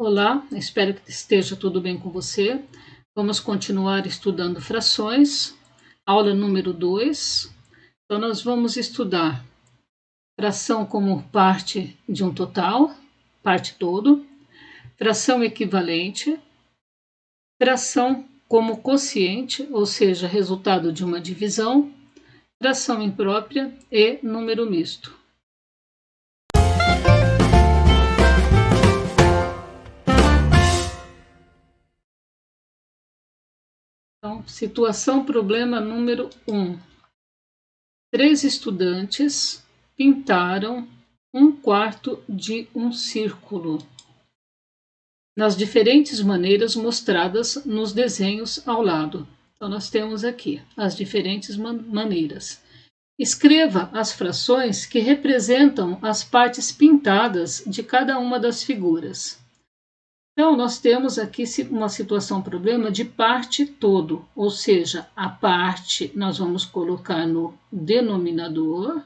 Olá, espero que esteja tudo bem com você. Vamos continuar estudando frações, aula número 2. Então, nós vamos estudar fração como parte de um total, parte todo, fração equivalente, fração como quociente, ou seja, resultado de uma divisão, fração imprópria e número misto. Então, situação problema número 1. 3 estudantes pintaram 1/4 de um círculo, nas diferentes maneiras mostradas nos desenhos ao lado. Então, nós temos aqui as diferentes maneiras. Escreva as frações que representam as partes pintadas de cada uma das figuras. Então, nós temos aqui uma situação problema de parte todo, ou seja, a parte nós vamos colocar no denominador,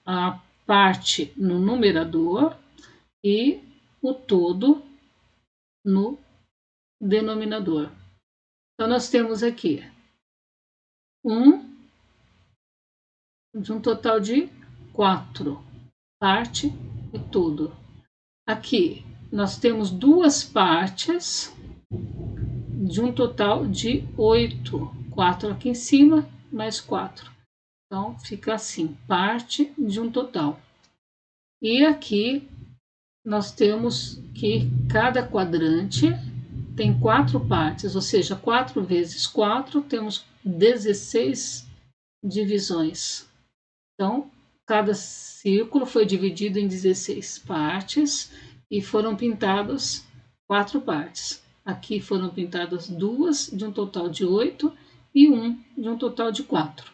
a parte no numerador e o todo no denominador. Então, nós temos aqui de um total de 4, parte e todo. Aqui nós temos duas partes de um total de 8. 4 aqui em cima, mais 4. Então, fica assim, parte de um total. E aqui nós temos que cada quadrante tem 4 partes, ou seja, 4 vezes 4, temos 16 divisões. Então, cada círculo foi dividido em 16 partes e foram pintadas 4 partes. Aqui foram pintadas 2 de um total de 8 e 1 de um total de 4.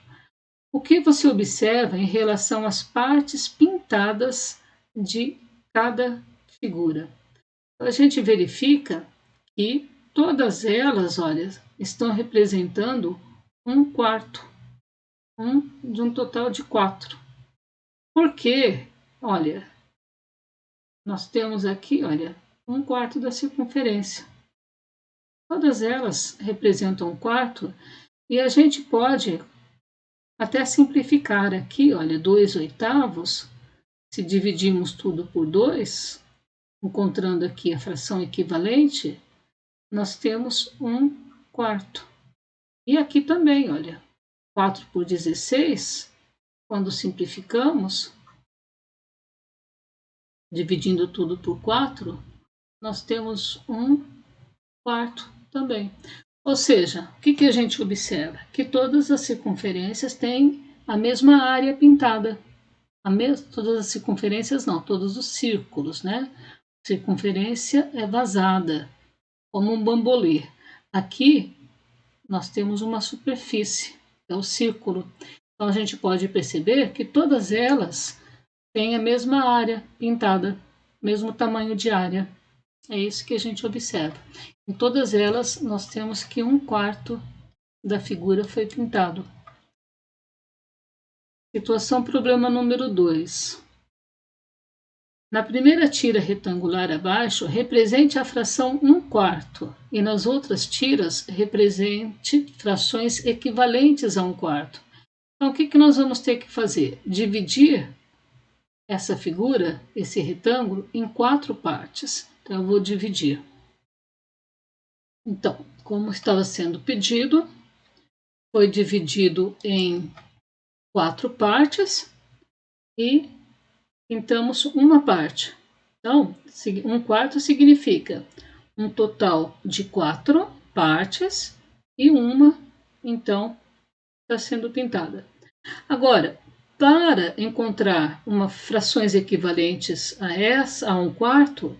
O que você observa em relação às partes pintadas de cada figura? A gente verifica que todas elas, olha, estão representando 1/4, de um total de 4. Porque, olha, nós temos aqui, olha, 1/4 da circunferência. Todas elas representam 1/4 e a gente pode até simplificar aqui, olha, 2/8, se dividirmos tudo por 2, encontrando aqui a fração equivalente, nós temos 1/4. E aqui também, olha, 4 por 16, quando simplificamos, dividindo tudo por 4, nós temos 1/4 também. Ou seja, o que a gente observa? Que todas as circunferências têm a mesma área pintada. Todas as circunferências não, todos os círculos, né? Circunferência é vazada, como um bambolê. Aqui nós temos uma superfície, é o círculo. Então a gente pode perceber que todas elas têm a mesma área pintada, mesmo tamanho de área. É isso que a gente observa. Em todas elas, nós temos que 1/4 da figura foi pintado. Situação problema número 2. Na primeira tira retangular abaixo, represente a fração 1/4 e nas outras tiras, represente frações equivalentes a 1/4. Então, o que nós vamos ter que fazer? Dividir essa figura, esse retângulo, em 4 partes. Então, eu vou dividir. Então, como estava sendo pedido, foi dividido em 4 partes e pintamos uma parte. Então, 1/4 significa um total de 4 partes e uma, então, está sendo pintada. Agora, para encontrar frações equivalentes a 1/4,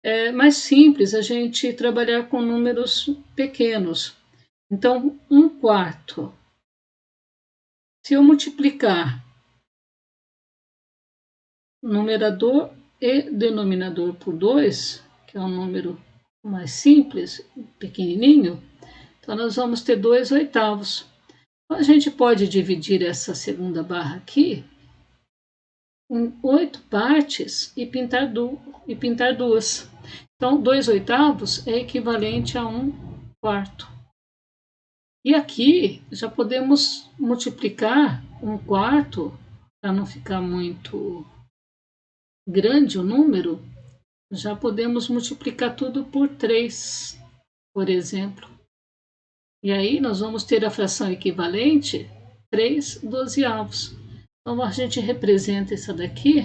é mais simples a gente trabalhar com números pequenos. Então, 1/4. Se eu multiplicar numerador e denominador por 2, que é um número mais simples, pequenininho, então nós vamos ter 2/8. Então, a gente pode dividir essa segunda barra aqui em 8 partes e pintar 2. Então, 2/8 é equivalente a 1/4. E aqui já podemos multiplicar 1/4, para não ficar muito grande o número, já podemos multiplicar tudo por 3, por exemplo. E aí nós vamos ter a fração equivalente 3/12. Então a gente representa essa daqui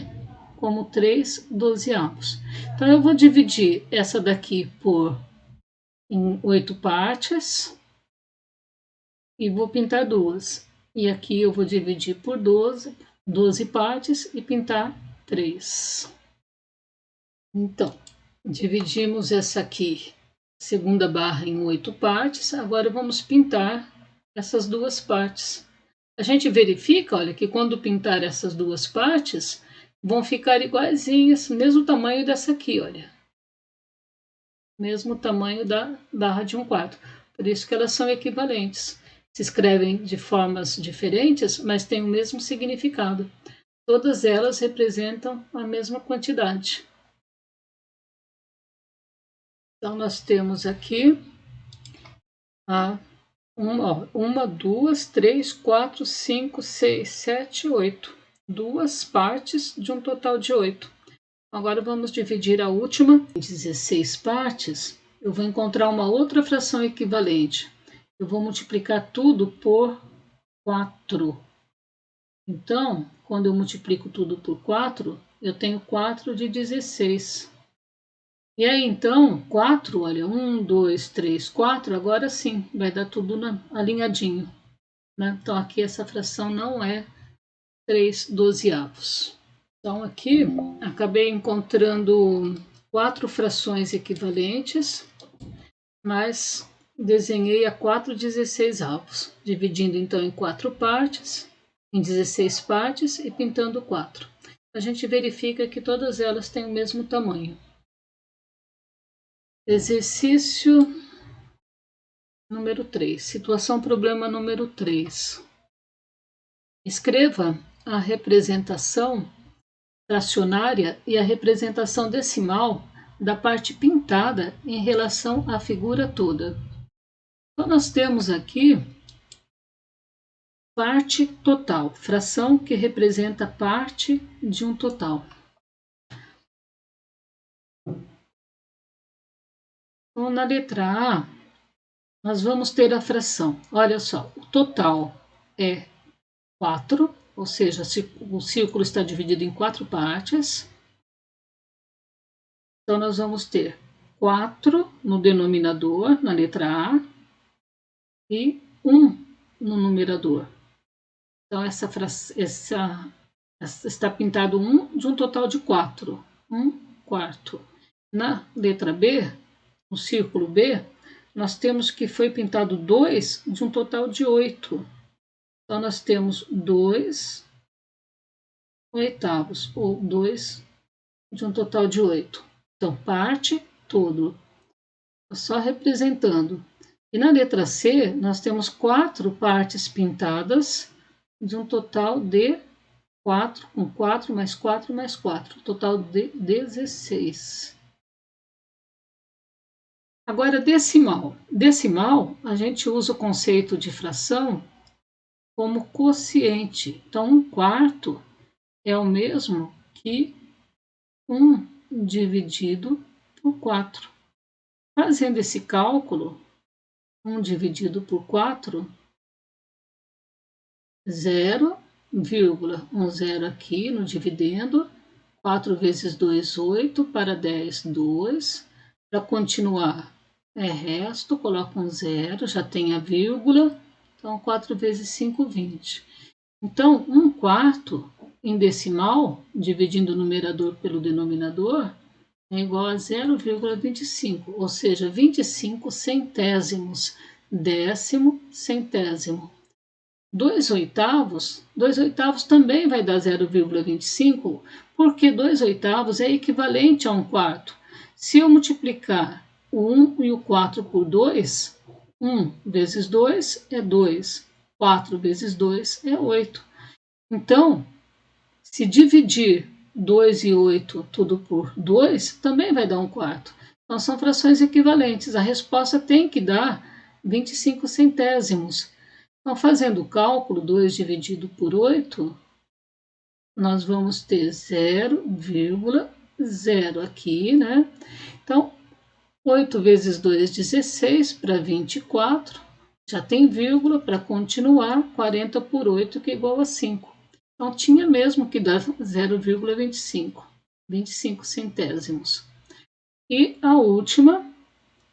como 3/12. Então eu vou dividir essa daqui em 8 partes e vou pintar 2. E aqui eu vou dividir por 12 partes e pintar 3. Então, dividimos essa aqui, segunda barra, em 8 partes. Agora vamos pintar essas 2 partes. A gente verifica, olha, que quando pintar essas 2 partes, vão ficar iguaizinhas, mesmo tamanho dessa aqui, olha. Mesmo tamanho da barra de 1/4. Por isso que elas são equivalentes. Se escrevem de formas diferentes, mas têm o mesmo significado. Todas elas representam a mesma quantidade. Então, nós temos aqui uma, 2, 3, 4, 5, 6, 7, 8. 2 partes de um total de 8. Agora vamos dividir a última em 16 partes. Eu vou encontrar uma outra fração equivalente. Eu vou multiplicar tudo por 4. Então, quando eu multiplico tudo por 4, eu tenho 4 de 16. E aí, então, 4, olha, 1, 2, 3, 4, agora sim, vai dar tudo alinhadinho. Né? Então, aqui essa fração não é 3/12. Então, aqui, acabei encontrando 4 frações equivalentes, mas desenhei a 4/16, dividindo então em 4 partes, em 16 partes e pintando 4. A gente verifica que todas elas têm o mesmo tamanho. Exercício número 3, situação problema número 3. Escreva a representação fracionária e a representação decimal da parte pintada em relação à figura toda. Então, nós temos aqui parte total, fração que representa parte de um total. Então, na letra A, nós vamos ter a fração. Olha só, o total é 4, ou seja, o círculo está dividido em 4 partes. Então, nós vamos ter 4 no denominador, na letra A, e 1 no numerador. Então, está pintado 1 de um total de 4, 1/4. Na letra B, no círculo B, nós temos que foi pintado 2 de um total de 8. Então, nós temos 2/8, ou 2 de um total de 8. Então, parte, todo. Só representando. E na letra C, nós temos 4 partes pintadas de um total de 4, com 4 mais 4 mais 4, total de 16. Agora, decimal. Decimal, a gente usa o conceito de fração como quociente. Então, 1/4 é o mesmo que 1 dividido por 4. Fazendo esse cálculo, 1 dividido por 4, 0,10 aqui no dividendo, 4 vezes 2, 8, para 10, 2. Para continuar, é resto, coloca um 0, já tem a vírgula, então 4 vezes 5, 20. Então, 1/4 em decimal, dividindo o numerador pelo denominador, é igual a 0,25, ou seja, 25 centésimos, décimo centésimo. 2/8 também vai dar 0,25, porque 2/8 é equivalente a 1/4. Se eu multiplicar o 1 e o 4 por 2, 1 vezes 2 é 2, 4 vezes 2 é 8. Então, se dividir 2 e 8, tudo por 2, também vai dar 1/4. Então, são frações equivalentes. A resposta tem que dar 25 centésimos. Então, fazendo o cálculo, 2 dividido por 8, nós vamos ter 0,0 aqui, né? Então, 8 vezes 2, 16, para 24. Já tem vírgula para continuar, 40 por 8, que é igual a 5. Então, tinha mesmo que dar 0,25, 25 centésimos. E a última,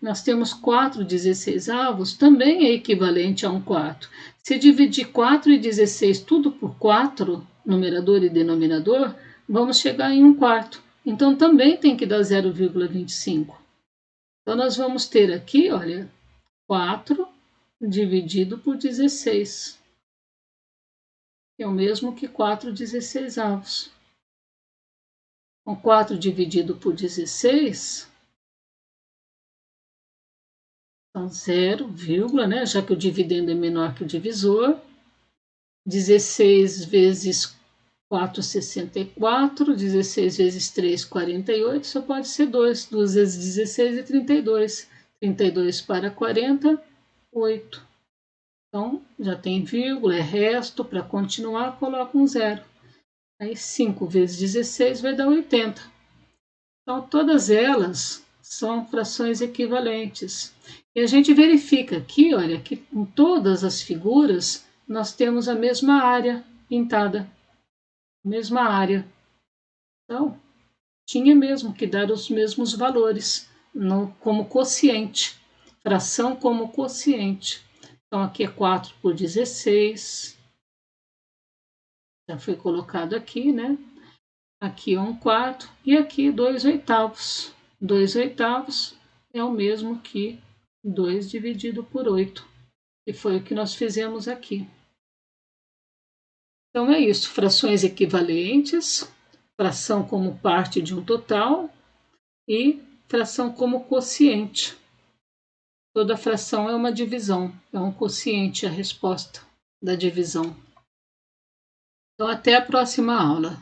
nós temos 4/16, também é equivalente a 1/4. Se dividir 4 e 16 tudo por 4, numerador e denominador, vamos chegar em 1/4. Então, também tem que dar 0,25. Então, nós vamos ter aqui, olha, 4 dividido por 16. É o mesmo que 4/16. Com 4 dividido por 16, então 0, né? Já que o dividendo é menor que o divisor. 16 vezes 4, 64. 16 vezes 3, 48. Só pode ser 2. 2 vezes 16 é 32. 32 para 40, 8. Então, já tem vírgula, é resto. Para continuar, coloca um 0. Aí 5 vezes 16 vai dar 80. Então, todas elas são frações equivalentes. E a gente verifica aqui, olha, que em todas as figuras nós temos a mesma área pintada. Mesma área. Então, tinha mesmo que dar os mesmos valores como quociente. Fração como quociente. Então, aqui é 4 por 16. Já foi colocado aqui, né? Aqui é 1/4 e aqui 2/8. 2/8 é o mesmo que 2 dividido por 8, que foi o que nós fizemos aqui. Então é isso, frações equivalentes, fração como parte de um total e fração como quociente. Toda fração é uma divisão, é um quociente a resposta da divisão. Então até a próxima aula.